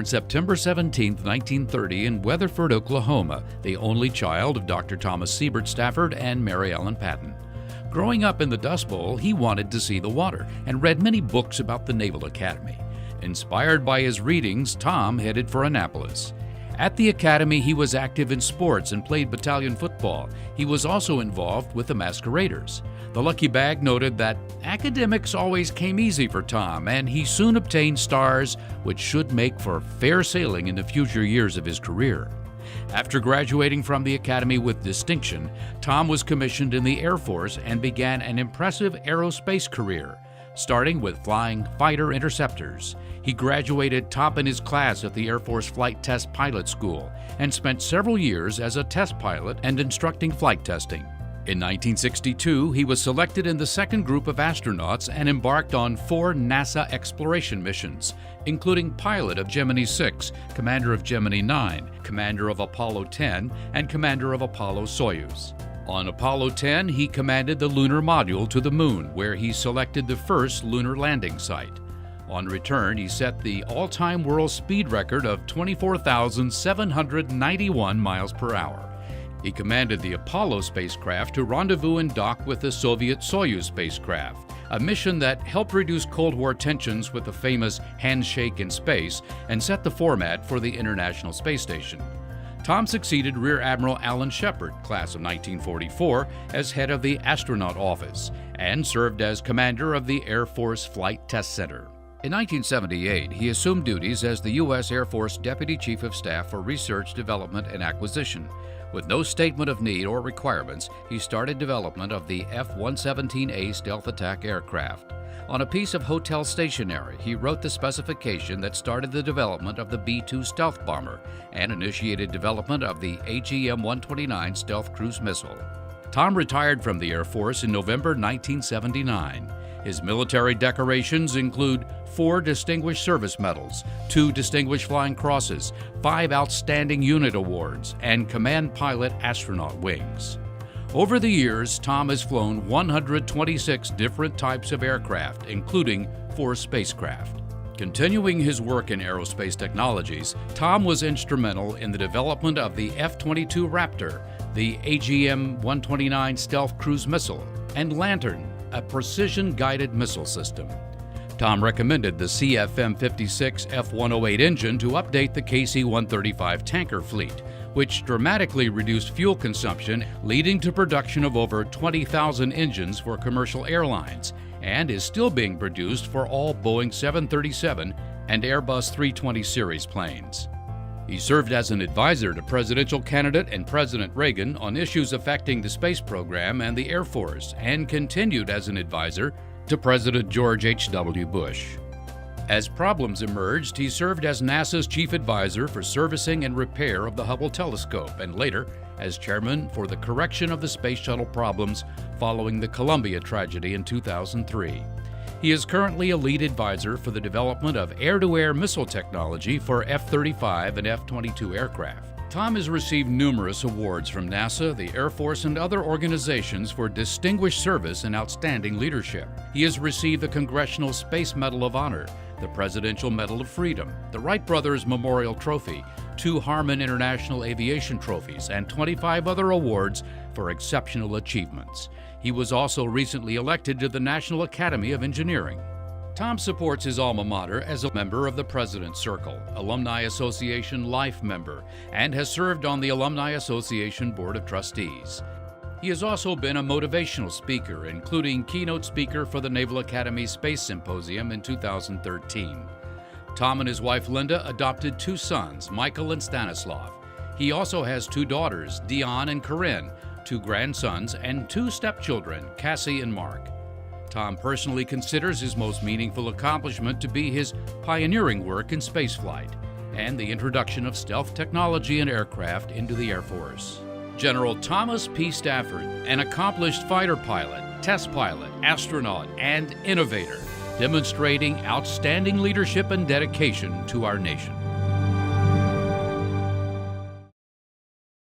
born September 17, 1930 in Weatherford, Oklahoma, the only child of Dr. Thomas Siebert Stafford and Mary Ellen Patton. Growing up in the Dust Bowl, he wanted to see the water and read many books about the Naval Academy. Inspired by his readings, Tom headed for Annapolis. At the academy, he was active in sports and played battalion football. He was also involved with the Masqueraders. The Lucky Bag noted that academics always came easy for Tom, and he soon obtained stars which should make for fair sailing in the future years of his career. After graduating from the academy with distinction, Tom was commissioned in the Air Force and began an impressive aerospace career, starting with flying fighter interceptors. He graduated top in his class at the Air Force Flight Test Pilot School and spent several years as a test pilot and instructing flight testing. In 1962, he was selected in the second group of astronauts and embarked on 4 NASA exploration missions, including pilot of Gemini 6, commander of Gemini 9, commander of Apollo 10, and commander of Apollo-Soyuz. On Apollo 10, he commanded the lunar module to the moon, where he selected the first lunar landing site. On return, he set the all-time world speed record of 24,791 miles per hour. He commanded the Apollo spacecraft to rendezvous and dock with the Soviet Soyuz spacecraft, a mission that helped reduce Cold War tensions with the famous handshake in space and set the format for the International Space Station. Tom succeeded Rear Admiral Alan Shepard, class of 1944, as head of the astronaut office and served as commander of the Air Force Flight Test Center. In 1978, he assumed duties as the U.S. Air Force Deputy Chief of Staff for Research, Development, and Acquisition. With no statement of need or requirements, he started development of the F-117A stealth attack aircraft. On a piece of hotel stationery, he wrote the specification that started the development of the B-2 stealth bomber and initiated development of the AGM-129 stealth cruise missile. Tom retired from the Air Force in November 1979. His military decorations include 4 Distinguished Service Medals, 2 Distinguished Flying Crosses, 5 Outstanding Unit Awards, and Command Pilot Astronaut Wings. Over the years, Tom has flown 126 different types of aircraft, including 4 spacecraft. Continuing his work in aerospace technologies, Tom was instrumental in the development of the F-22 Raptor, the AGM-129 stealth cruise missile, and Lantern, a precision-guided missile system. Tom recommended the CFM56 F-108 engine to update the KC-135 tanker fleet, which dramatically reduced fuel consumption, leading to production of over 20,000 engines for commercial airlines, and is still being produced for all Boeing 737 and Airbus 320 series planes. He served as an advisor to presidential candidate and President Reagan on issues affecting the space program and the Air Force, and continued as an advisor to President George H.W. Bush. As problems emerged, he served as NASA's chief advisor for servicing and repair of the Hubble telescope, and later as chairman for the correction of the space shuttle problems following the Columbia tragedy in 2003. He is currently a lead advisor for the development of air-to-air missile technology for F-35 and F-22 aircraft. Tom has received numerous awards from NASA, the Air Force, and other organizations for distinguished service and outstanding leadership. He has received the Congressional Space Medal of Honor, the Presidential Medal of Freedom, the Wright Brothers Memorial Trophy, 2 Harmon International Aviation Trophies, and 25 other awards for exceptional achievements. He was also recently elected to the National Academy of Engineering. Tom supports his alma mater as a member of the President's Circle, Alumni Association Life member, and has served on the Alumni Association Board of Trustees. He has also been a motivational speaker, including keynote speaker for the Naval Academy Space Symposium in 2013. Tom and his wife Linda adopted 2 sons, Michael and Stanislav. He also has 2 daughters, Dion and Corinne, 2 grandsons, and 2 stepchildren, Cassie and Mark. Tom personally considers his most meaningful accomplishment to be his pioneering work in spaceflight and the introduction of stealth technology and aircraft into the Air Force. General Thomas P. Stafford, an accomplished fighter pilot, test pilot, astronaut, and innovator, demonstrating outstanding leadership and dedication to our nation.